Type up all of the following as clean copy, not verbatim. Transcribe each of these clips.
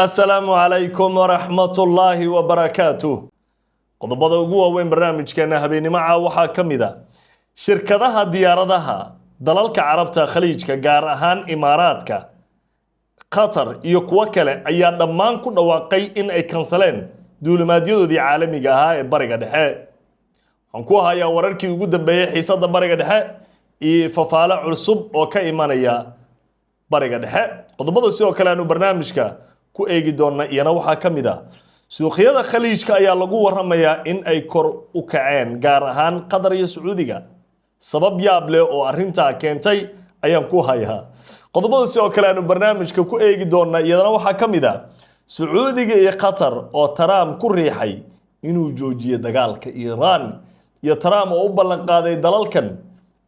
السلام عليكم ورحمة الله وبركاته qodobada ugu waaweyn barnaamijkeena habeenimo waxaa kamida shirkadaha diyaaradaha dalalka carabta khaliijka gaar ahaan imaaraadka Qatar iyo kuwa kale ayaa dhammaan ku dhawaaqay in ay kansaleen duulimaadyadooda caalamiga ah ee bariga dhexe waxaan ku hayaa wararkii ugu dambeeyay xiisadda bariga dhexe iyo fafaale cusub oo ka imanaya bariga dhexe qodobada sidoo kale aanu barnaamijka ku eegi doona iyana waxaa kamida suuqyada khaliijka ayaa lagu waramayaa in ay kor u kaceen gaar ahaan Qatar iyo Sacuudiga sabab yaab leh oo arinta keentay ayaan ku hayaa qodobada sidoo kale aanu barnaamijka ku eegi doona iyana waxaa kamida Sacuudiga iyo Qatar oo Trump ku riixay inuu joojiyo dagaalka Iran iyo Trump oo u ballan qaaday dalalkan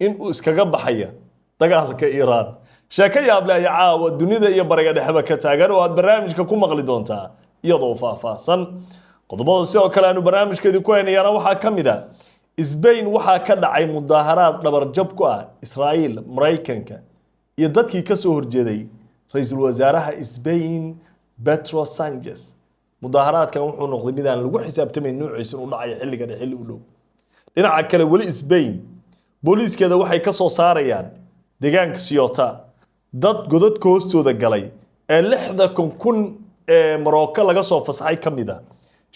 in uu iskaga baxaya dagaalka Iran sheeko yaab leh ayaa caawa dunida iyo bariga dhexba ka taagan oo aad barnaamijka ku maqli doontaa iyadoo faahfaahsan qodobada sidoo kale aanu barnaamijkeedii ku haynayana waxaa kamida Spain waxaa ka dhacay mudaharaad dhabar jab ku ah Israa'iil Mareykanka iyo dadkii ka soo horjeeday ra'iisul wasaaraha Spain Pedro Sanchez mudaharaadkan wuxuu noqday mid aan lagu xisaabtamayn nuuciisa u dhacay xilli u dhow dhinaca kale wali Spain booliiskeeda waxay ka soo saarayaan deegaanka Ceuta dad godadka hoostooda galay ee 60,000 ee Morocco laga soo fasaxay kamida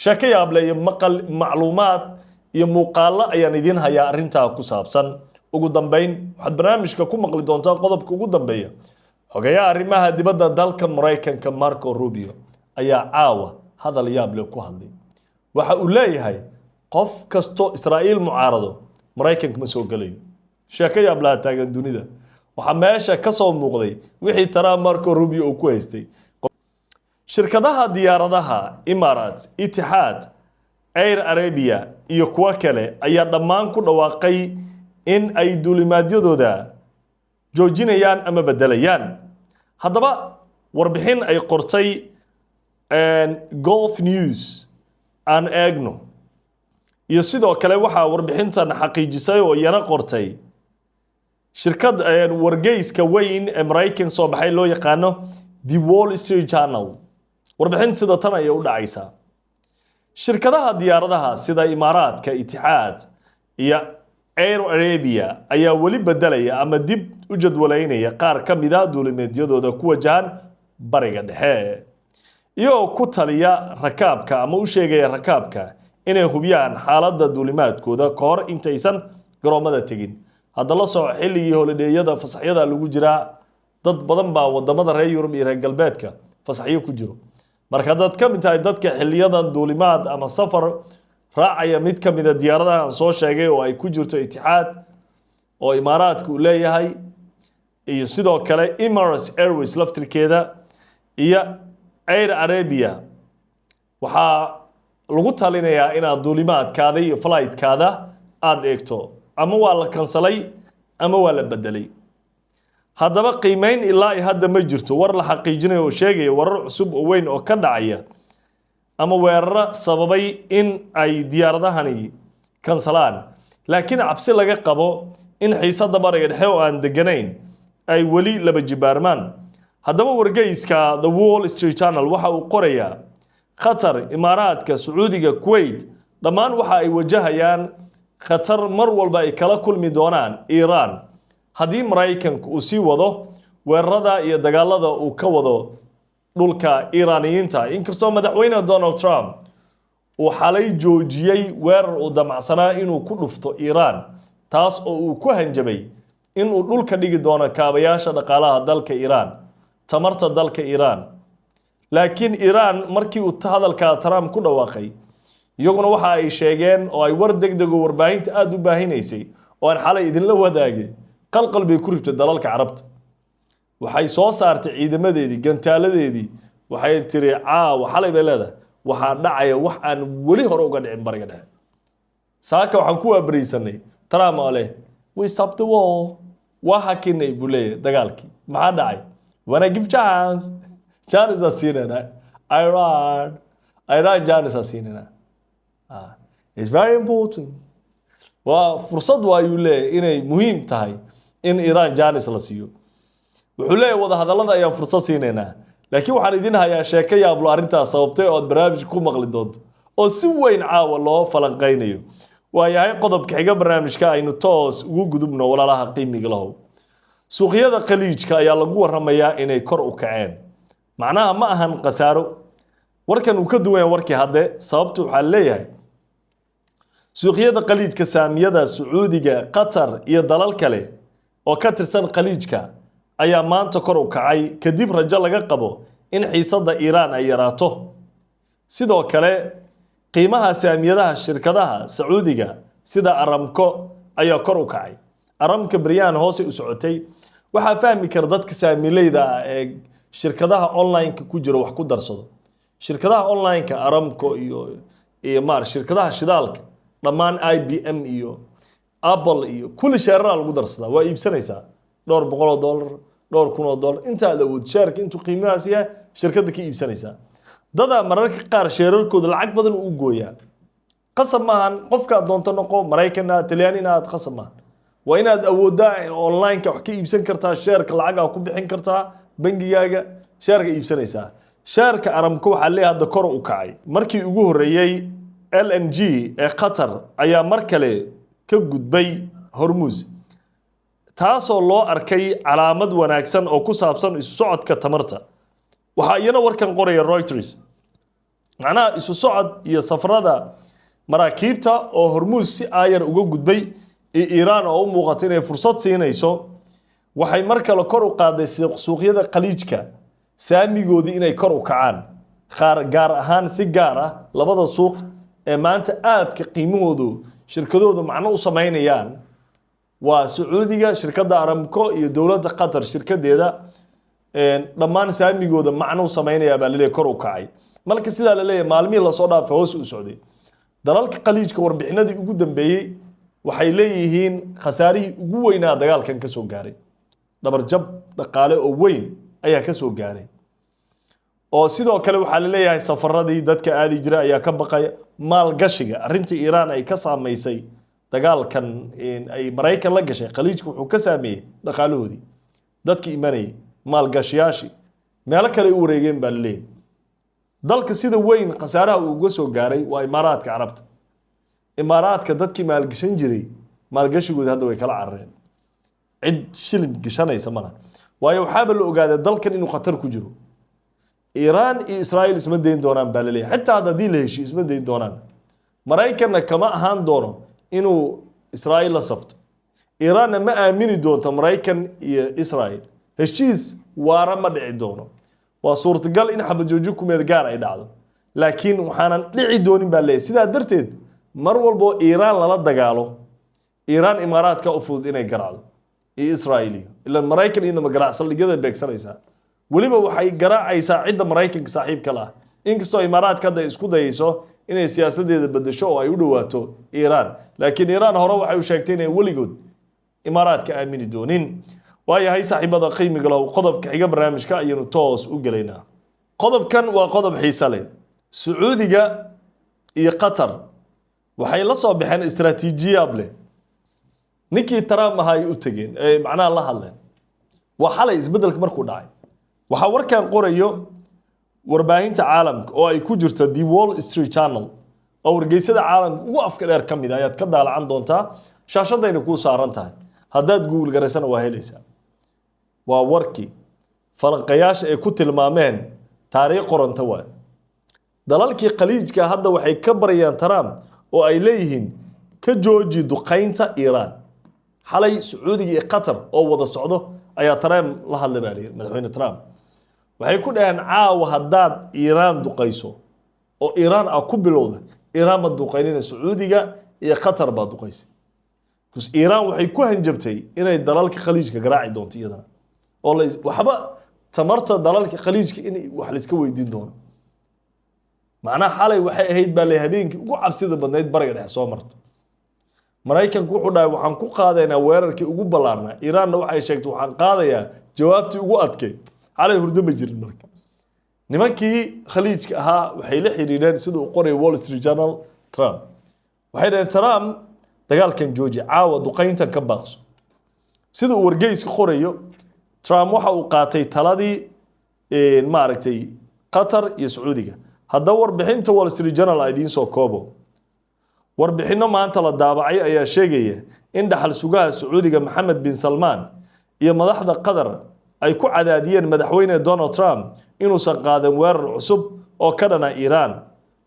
sheeko yaab leh iyo macluumaad iyo muuqaalo ayaan idin hayaa arinta ku saabsan ugu dambeyn waxaad barnaamijka ku maqli doontaa qodobka ugu dambeeya xogayaha arrimaha dibadda dalka Mareykanka Marco Rubio ayaa caawa hadal yaab leh ku hadlay waxa uu leeyahay qof kasto Israa'iil mucaarado Mareykanka ma soo galayo sheeko yaab leh taagan dunida waxa meesha ka soo muuqday wixii Trump Marco Rubio uu ku haystay shirkadaha diyaaradaha Emirates Etihad Air Arabia iyo kuwa kale ayaa dhammaan ku dhawaaqay in ay duulimaadyadooda joojinayaan ama bedelayaan haddaba warbixin ay qortay Gulf News aan eegno iyo sidoo kale waxa warbixintan xaqiijisay oo iyana qortay shirkad wargeyska weyn ee Mareykan soo baxay loo yaqaano The Wall Street Journal warbixin sida tan ay u dhacaysaa shirkadaha diyaaradaha sida Imaaraadka Etihad iyo Air Arabia ayaa wali bedelaya ama dib u jadwaleynaya qaar kamid ah duulimaadyadooda ku wajahan bariga dhexe iyo ku taliya rakaabka ama u sheegaya rakaabka inay hubiyaan xaaladda duulimaadkooda ka hor intaysan garoomada tegin hadda la soo xilligii holideeyada fasaxyada lagu jiraa dad badan baa wadamada reer Yurub iyo reer galbeedka fasaxyo ku jiro marka dad ka mid tahay dadka xilliyadan duulimaad ama safar raacaya mid ka mid ah diyaaradaha aan soo sheegay oo ay ku jirto Etihad oo Imaaraadku uu leeyahay iyo sidoo kale Emirates Airways laftirkeeda iyo Air Arabia waxa lagu talinayaa inaad duulimaadkaada iyo flightkaada aad eegto ama waa la kansalay ama waa la bedelay haddaba qiimeyn ilaa hadda ma jirto war la xaqiijinayo oo sheegaya warar cusub oo weyn oo ka dhacaya ama weerar sababay in ay diyaaradahani kansalaan laakiin cabsi laga qabo in xiisadda bariga dhexe oo aan deganayn ay wali laba jibaarmaan haddaba wargeyska The Wall Street Journal waxa uu qorayaa Qatar Imaaraadka Sacuudiga Kuwait dhammaan waxa ay wajahayaan Qatar mar walba ay kala kulmi doonaan Iran haddii Mareykanku uu sii wado weerarada iyo dagaalada uu ka wado dhulka Iiraaniyiinta inkastoo madaxweyne Donald Trump uu xalay joojiyay weerar uu damacsanaa inuu ku dhufto Iran taas oo uu ku hanjabay inuu dhulka dhigi doono kaabayaasha dhaqaalaha dalka Iran tamarta dalka Iran laakiin Iran markii uu hadalka Trump ku dhawaaqay iyaguna waxa ay sheegeen oo ay war degdeg oo warbaahinta aad u baahinaysay oo aan xalay idin la wadaagay qalqal bay ku ribtay dalalka carabta waxay soo saartay ciidamadeedii gantaaladeedii waxay tiri caawa xalay bay leedahay waxa dhacaya wax aan wali hore uga dhicin bariga dhexe saaka waxaan ku waabariisanay Trump ole we stop the war waxa kinay bulay dagaalkii maxaa dhacay wanna give chance asinana Iran chance asinana it's very important waa fursad waayuu leeyahay inay muhiim tahay in Iran chance la siiyo wuxuu leeyahay wada hadallada ayaan fursad siinayna laakiin waxaan idin hayaa sheeko yaablo arrintaas sababtay oo aad barnaamij ku maqli doonto oo si weyn caawa loo falanqaynayo waayahay qodobka xiga barnaamijka aynu toos ugu gudubno walaalaha qiimiga lahow suuqyada khaliijka ayaa lagu waramayaa inay kor u kaceen macnaha ma ahan khasaaro warkan uu ka duwan warkii hadde sababtu waxaa leeyahay suuqyada khaliijka saamiyada sacuudiga qatar iyo dalal kale oo ka tirsan khaliijka ayaa maanta kor u kacay kadib rajo laga qabo in xiisadda Iiraan ay yaraato sidoo kale qiimaha saamiyadaha shirkadaha sacuudiga sida Aramco ayaa kor u kacay Aramco Brian hoose u socotay waxa fahmi kar dadka saamileyda ee shirkadaha online-ka ku jira wax ku darsado shirkadaha online-ka Aramco iyo shirkadaha shidaalka dhammaan IBM iyo Apple iyo kulli shirkadaha lagu darsadaa waa iibsanaysaa $200 $2,000 inta aad awood shirka intuu qiimahaas yahay shirkadda ka iibsanaysaa dada mararka qaar sheerarkooda lacag badan u gooyaa qasab maahan qofka doonto noqo Mareykanna Talyaanina aad qasab maahan waa inaad awoodaa online-ka wax ka iibsan kartaa sheerka lacag ku bixin kartaa bangigaaga sheerka iibsanaysaa sheerka Aramco waxa leeyahay hadda kor u kacay markii ugu horeeyay LNG ee Qatar ayaa mar kale ka gudbay Hormuz taasoo loo arkay calaamad wanaagsan oo ku saabsan isu socodka tamarta waxa iyana warkan qoraya Reuters macnaha isu socod iyo safarada maraakiibta oo Hormuz si ayar uga gudbay Iiraan oo u muuqatay inay fursad siinayso waxay mar kale kor u qaaday suuqyada khaliijka saamigoodii inay kor u kacaan gaar ahaan si gaar ah labada suuq ee maanta aadka qiimahoodu shirkadoodu macno u sameynayaan waa Sacuudiga shirkadda Aramco iyo dawladda Qatar shirkadeeda dhammaan saamigooda macno u sameynaya baa leeyahay kor u kacay marka sida la leeyahay maalmihii la soo dhaafay hoos u socday dalalka khaliijka warbixinadii ugu dambeeyay waxay leeyihiin khasaarihii ugu weynaa dagaalkan ka soo gaaray dabarjab dhaqaale oo weyn ayaa ka soo gaaray oo sidoo kale waxa la leeyahay safaradii dadka aadi jira ayaa ka baqay maalgashiga arintii Iiraan ay ka saameysay dagaalkan ay Mareykan la gashay khaliijku wuxuu ka saameeyay dhaqaalahoodii dadka imanay maalgashiyaashii meel kale u wareegeen baa leeyahay dalka sida weyn khasaaraha uu uga soo gaaray waa Imaaraadka Carabta Imaaraadka dadkii maalgashan jiray maalgashigooda hadda way kala carareen cid shilin gashanaysa mana waayo waxaaba la ogaaday dalkan inuu khatar ku jiro Iiraan iyo Israa'iil isma deyn doonaan baa leeyahay xitaa haddii la heshiis isma deyn doonaan Mareykanna kama ahaan doono inuu Israa'iil la safto Iiraanna ma aamini doonto Mareykan iyo Israa'iil heshiis waara ma dhici doono waa suurtagal in xabad ku meel gaar ay dhacdo laakiin waxaanan dhici doonin baa leeyahay sidaa darteed mar walbo Iiraan lala dagaalo Iiraan Imaaraadka u fudud inay garaacdo iyo Israa'iil ila Mareykan iyo magaraacsan ligada beegsanaysa waliba waxay garaacaysaa cidda Mareykanka saaxiibka la inkastoo Imaaraadka hadda isku dayayso inay siyaasadeeda bedesho oo ay u dhawaato Iiraan laakiin Iiraan hore waxay u sheegtay inay waligood Imaaraadka aamini doonin waayahay saaxiibada qiimiga leh qodobka xiga barnaamijka ayaynu toos u galeynaa qodobkan waa qodob xiiso leh Sacuudiga iyo Qatar waxay la soo baxeen istaraatiijiyad leh ninkii Trump ahay u tageen ee macnaha la hadleen waa xalay isbedelka markuu dhacay waxa warkan qorayo warbaahinta caalamka oo ay ku jirto The Wall Street Journal oo wargeysada caalamka ugu afka dheer kamid ah ayaad ka daalacan doontaa shaashadayna ku saaran tahay haddaad Google garaysana waa helaysaa waa warkii falanqayaasha ay ku tilmaameen taariikh qoranta waa dalalkii khaliijka hadda waxay ka barayaan Trump oo ay leeyihiin ka jooji duqeynta Iiraan xalay Sacuudiga iyo Qatar oo wada socdo ayaa Trump la hadlay baa madaxweyne Trump waxay ku dhaheen caawa haddaad Iiraan duqeyso oo Iiraan ku bilowda Iiraan ma duqeynina Sacuudiga iyo Qatar baa duqeysay kus Iiraan waxay ku hanjabtay inay dalalka khaliijka garaaci doonto iyadana oo waxba tamarta dalalka khaliijka in wax la iska weydiin doono macnaha xalay waxay ahayd baa la habeenkii ugu cabsida badnayd bariga dhexe soo marto Mareykanku wuxuu dhahay waxaan ku qaadaynaa weerarkii ugu balaarnaa Iiraanna waxay sheegtay waxaan qaadayaa jawaabtii ugu adkay xalay hurdo ma jirin marka nimankii khaliijka ahaa waxay la xiriireen sida uu qoray Wall Street Journal Trump waxay dhaheen Trump dagaalkan jooji caawa duqeyntan ka baaqso sida uu wargeyska qorayo Trump waxa uu qaatay taladii ما أركتي قطر يسعودية هذا وربحين وول ستريت جورنال أيدين سو كوبو وربحينه ما أنت للدابعي أي شيء إن دخل سوقها السعودية محمد بن سلمان يا مدحضة قدر أي كو عداديا مدحوين دونالد ترامب إنه سقادا وير عصب أو كدنا إيران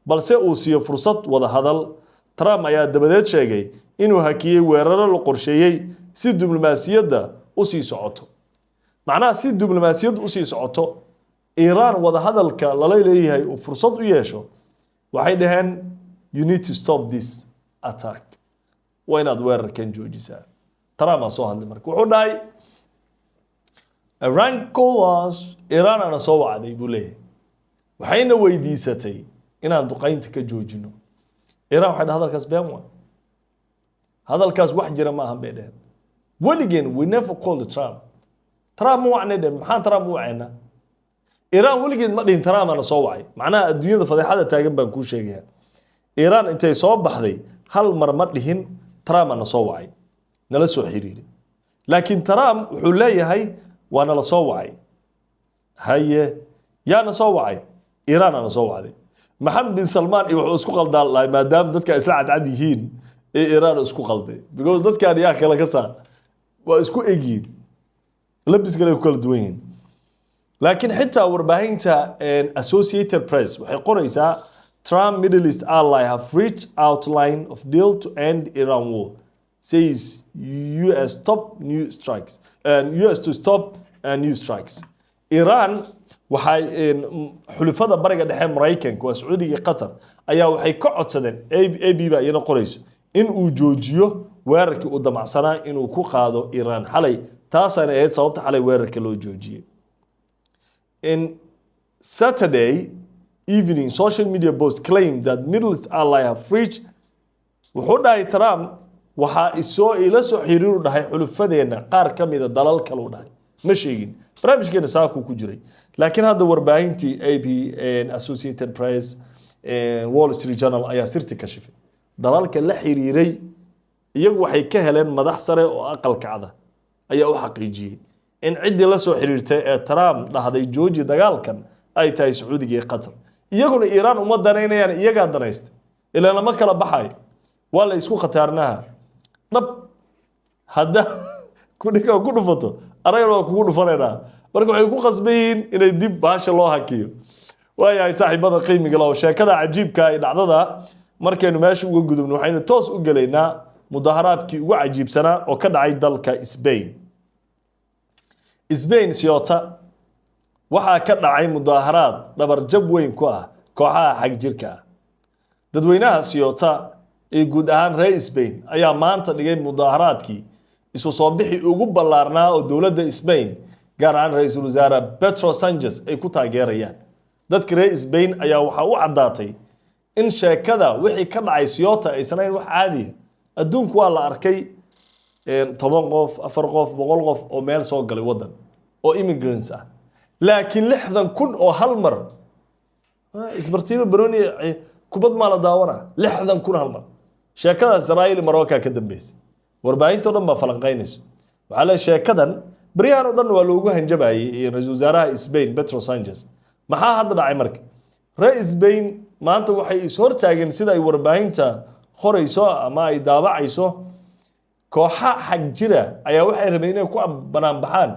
بل سيئوسي فرصة وذا هذا ترامب أيا دبدات شيء إنه هكي ويرر القرشيي سيد دبلوماسية دا أسي سعوته معناه سيد دبلوماسية أسي سعوته إيران وذا هذا لليلي وفرصة وياشو وحيدهن you need to stop this attack وين أدوار كان جوجيسا ترى ما صوها عندك وحداي Iran كواس إيران أنا صوّع عادي بقوله وحين ويديستي إن أندقين تكجوجنو إيران واحد هذا الكاس بيموا هذا الكاس واحد جرى ما هم بيدين ولكن we never called Trump ترى مو عنا ده محن ترى مو عنا إيران ولكن ما دين ترى ما أنا صوّعي معناه الدنيا فضيحة هذا تاجم بنكون شيء إيران أنت يصاب بحذي هل مرمت لهن ترام أنا صوّعي نلسو حريري لكن ترام حلاية هاي وأنا لصوّعي هاي يا أنا صوّعي إيران أنا صوّعي محمد بن سلمان يوحو اسكو قلد الله ما دام ذاتك إسلاعد عندي هين إيران اسكو قلدي بيقول ذاتك أنا ياكل كسا واسكو إيجين لبس كلا يكل دوين لكن حتى ورباهينتا Associated Press وحي قريسا Trump Middle East ally have reached outline of deal to end Iran war. Says US stop new strikes and US to stop new strikes. Iran waxay xulafada bariga dhexe Mareykanka waa Sacuudiga Qatar ayaa waxay ka codsadeen AB ba iyana qorayso in uu joojiyo weerarkii uu damacsanaa inuu ku qaado Iran xalay taasana ahayd sababta xalay weerarka loo joojiyay. In Saturday evening, social media posts claim that Middle East ally have reached wuxuu dhahay Trump waxaa ila soo xiriiru dhahay xulufadeena qaar ka mid ah dalal kale u dhahay ma sheegin barnaamijkeena saako ku jiray laakiin hadda warbaahintii AP and Associated Press and Wall Street Journal ayaa sirti ka shifay dalalka la xiriiray iyagu waxay ka heleen madax sare oo aqal kacda ayaa u xaqiijiyay in cidii la soo xiriirtay ee Trump dhahday jooji dagaalkan ay tahay Sacuudiga iyo Qatar iyaguna Iran uma danaynayaan iyaga danaysta ilaa lama kala baxay wala isku khataarnaha dab hadda ku dhufato aragna waa kugu dhufanayna marka waxay ku qasbayeen inay dib baasha loo hakiyo waayahay saaxiibada qiimiga loo sheekada cajiibka ay dhacdada markaynu meesha uga gudubno waxaynu toos u galeynaa mudaharaadkii ugu cajiibsanaa oo ka dhacay dalka Spain Ceuta waxaa ka dhacay mudaharaad dhabar jab weyn ku ah kooxaha xag jirka dadweynaha Ceuta ee guud ahaan reer Spain ayaa maanta dhigay mudaharaadkii isu soo bixi ugu ballaarnaa oo dawladda Spain gaar ahaan ra'iisul wasaare Pedro Sanchez ay ku taageerayaan dadka reer Spain ayaa waxa u cadaatay in sheekada wixii ka dhacay Ceuta aysan ahayn wax caadi ah adduunku waa la arkay 10 qof 4 qof 100 qof oo meel soo galay wadan oo immigrants ah laakiin 60,000 oo hal mar isbartiiba baroni kubad ma la daawana 60,000 hal mar sheekada Israa'iil Marooka ka dambeysay warbaahinta dhan ba falanqaynayso waxa la sheekadan bariyahan dhan waa loogu hanjabayay ra'iisul wasaaraha Spain Pedro Sanchez maxaa hadda dhacay markii reer Spain maanta waxay is hortaageen sida ay warbaahinta qorayso ama ay daabacayso kooxa xag jira ayaa waxay rabeen inay ku banaan baxaan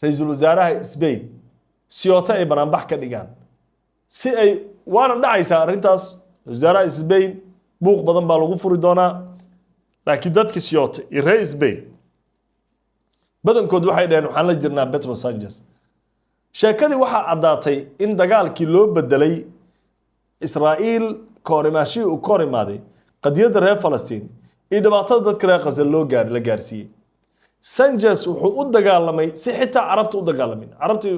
ra'iisul wasaaraha Spain Ceuta ay banaan bax ka dhigaan si ay waana dhacaysa arintaas wasaaraha Spain buuq badan baa lagu furi doonaa laakiin dadka Ceuta iyo reer Spain badankood waxay dhaheen waxaan la jirnaa Pedro Sanchez sheekadii waxaa cadaatay in dagaalkii loo bedelay Israa'iil koorimaashii uu koorimaaday qadiyada reer Falastiin iyo dhibaatada dadka reer Gaza la gaarsiiyay Sanchez wuxuu u dagaalamay si xitaa Carabta u dagaalamin Carabta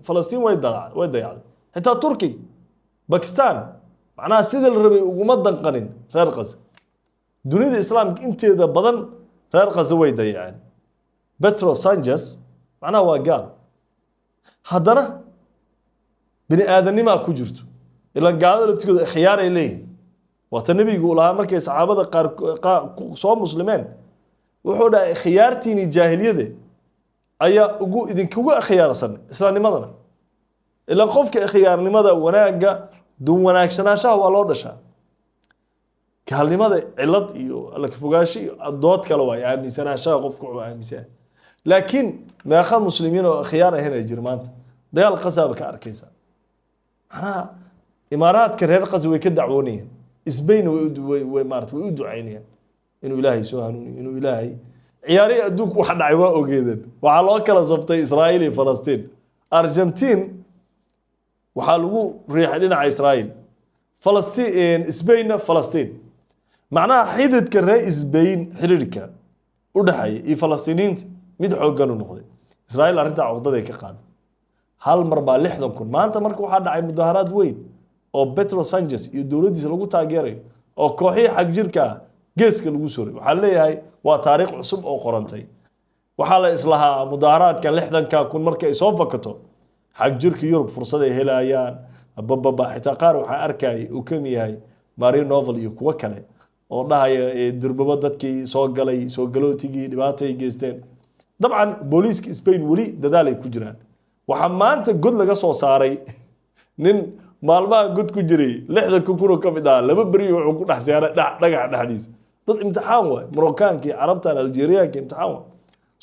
Falastiin way dayacday xitaa Turki Pakistan macnaha sida la rabay uguma danqanin reer Gaza dunida islaamka inteeda badan reer Gaza way dayaceen Pedro Sanchez macnaha waa gaal haddana bini aadanima ku jirto ila gaalada laftigooda khiyaar ay leeyihiin wata nabigu lahaa markay saxaabada qaar soo muslimeen wuxuu dhahay khiyaartiini jaahiliyada ayaa idinkugu khiyaarsan islaamnimadana إلا قفك خيار لماذا وناقة دون وناقشنا شاه والله دشا كهل لماذا علت لك فوقاشي الضوء كلوا يا مسنا شاه قفك مسنا لكن ما أخذ مسلمين وخيار هنا جرمانت ده القصاب كأركيسا أنا إمارات كرهر قزوي كدعونيا إسبين وإمارات ويودوا عينيا إنه إلهي سبحانه إنه إلهي عياري أدوك واحد عواء جدا وعلى أكل زبطي إسرائيل فلسطين أرجنتين وحالو ريح لنا على إسرائيل فلسطين إسبين فلسطين معناها حيدت كره إسبين حريركا ودحي إي فلسطينيين مدحوا قانون نقضي إسرائيل أرنتا عقدة ذيك قاد هل مربع لحظة كن ما أنت مركو حد عين مظاهرات وين أو بترو سانجس يدولدي سلوكو تاجري أو كوحي حق جيركا جيسك لوgu sooray waxa leeyahay waa taariikh cusub oo qorantay waxa la islaha mudaharaadka 60ka kun markay ay soo fakato xaq jirka Yurub fursad ay helayaan bababa xitaa qaar waxa arkay uu kamiyay Mario Novel iyo kuwa kale oo dhahaya durbaba dadkii soo galay soo galootigii dhibaatay geysteen dabcan booliiska Spain wali dadaalay ku jiraan waxa maanta god laga soo saaray nin maalmaha god ku jiray 60 kun oo ka mid ah laba bari wuxuu ku dhaxsaaray dhagax dhaxdiis dad imtixaan way Marookaanki Carabtan Algeeriyaanki imtixaan way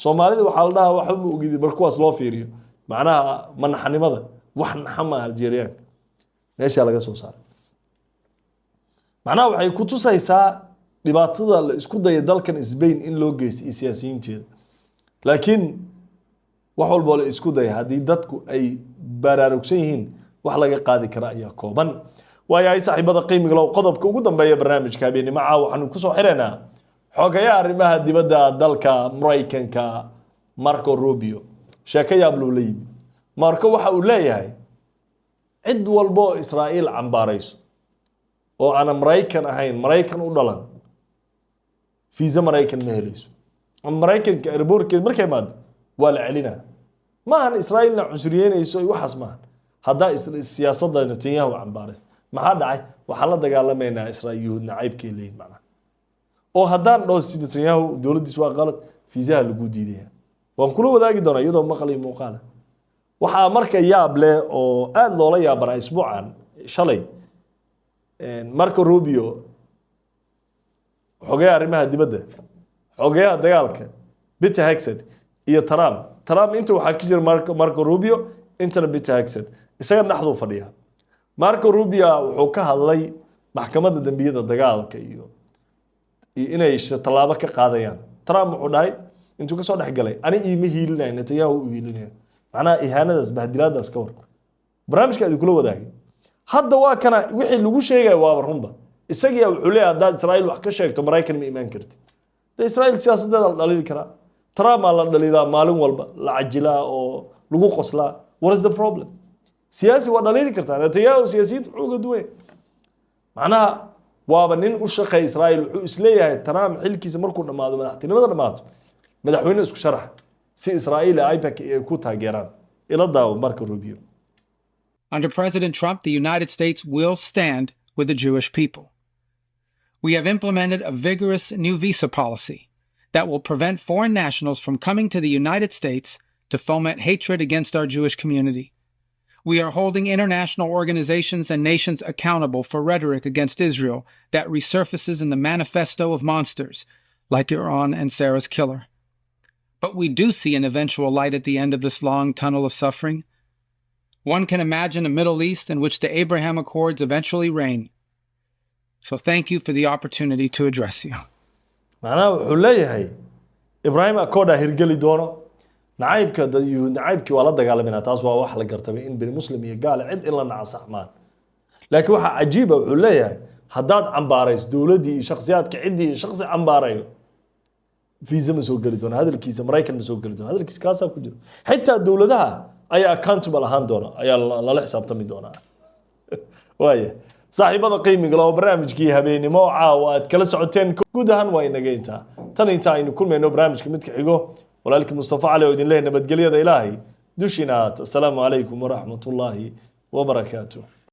Soomaalida waxa la dhahaa waxa uu ogidi markuwaas loo fiiriyo macnaha manaxnimada wax naxama Algeeriyaanka meesha laga soo saaray macnaha waxay ku tusaysaa dhibaatada la isku dayay dalkan Spain in loo geystay siyaasiyiinteeda laakiin wax walba la isku dayay hadii dadku ay baraarugsan yihiin wax laga qaadi kara ayaa kooban waayahay saaxiibada qiimiga loo qodobka ugu dambeeya barnaamijka habeenimo waxaanu ku soo xireynaa xogayaa arrimaha dibadda dalka Mareykanka Marco Rubio sheekaya blulay Marco waxa uu leeyahay cid walbo Israa'iil cambaarayso oo aan Mareykan ahayn Mareykan u dhalan fiisa Mareykan ma helayso Mareykanka airportkeed markay maad waa la celinaa ma aan Israa'iilna cusriyeynayso waxas ma hadda siyaasadda Netanyahu cambaaris maxaa dhacay waxa la dagaalameynaa Israa'iil nacaybkii leeyahay macna oo haddaan dhowsi Netanyahu dawladdiis waa qalad fiisaha lagu diiday waan kula wadaagi doonaa iyadoo maqal iyo muuqaal waxa marka yaab leh oo aad loola yaabana isbuucan shalay Marco Rubio xogeeya arrimaha dibadda xogeeya dagaalka Peter Hegseth iyo Trump inta waxa ka jira Marco Rubio intana Peter Hegseth isaga dhaxdu fadhiya Marco Rubio wuxuu ka hadlay maxkamadda dambiyada dagaalka iyo inay talaabo ka qaadayaan Trump wuxuu dhahay intuu ka soo dhaxgalay ani iima hiilinay Netanyahu u hiilinay macna ihaanadaas bahdilaadaas ka war barnaamijka ay kula wadaagay hadda waa kana wixii lagu sheegay waa runba isaga wuxuu leeyahay dad Israa'iil wax ka sheegto Mareykan ma iimaan karti Israa'iil siyaasadeeda la dhalin kara Trump la dhalila maalin walba la cajilaa oo lagu qoslaa what is the problem siyaasi waa dhalin kartaa Netanyahu siyaasiyad uga duway macnaha waaba nin u shaqeey Israa'iil wuxuu isleeyahay Trump xilkiisa markuu dhamaado madaxtinimada dhamaado madaxweyne isku sharax si Israa'iil ay ku taageeraan ila daaw Marco Rubio. Under President Trump, the United States will stand with the Jewish people. We have implemented a vigorous new visa policy that will prevent foreign nationals from coming to the United States to foment hatred against our Jewish community. We are holding international organizations and nations accountable for rhetoric against Israel that resurfaces in the manifesto of monsters like Iran and Sarah's killer. But we do see an eventual light at the end of this long tunnel of suffering. One can imagine a Middle East in which the Abraham Accords eventually reign. So thank you for the opportunity to address you. معناه وحليه إبراهيم أكودا هرجلي دونه نعيبك نعيبك ولا دجال منها تاسوا واحد لقرتبي إن بين مسلم يقال عد إلا نعص أحمان لكن واحد عجيبة وحليه حداد عمباريس دولدي شخصيات كعدي شخصي عمباريو فيزا مسوق لدون هذا الكيس أمريكا مسوق لدون هذا الكيس كاسة كله حتى الدولة ده أي accountable هان دونا أي الله حساب تمي دونا وايه صاحب هذا قيمة لو برامج كي هبيني موعة وأتكلم ساعتين كودهن وين جيتها تاني إنه كل ما إنه برامج كمتك حقه ولكن مصطفى علي ودين ليه نبتقلي هذا إلهي دوشينات السلام عليكم ورحمة الله وبركاته.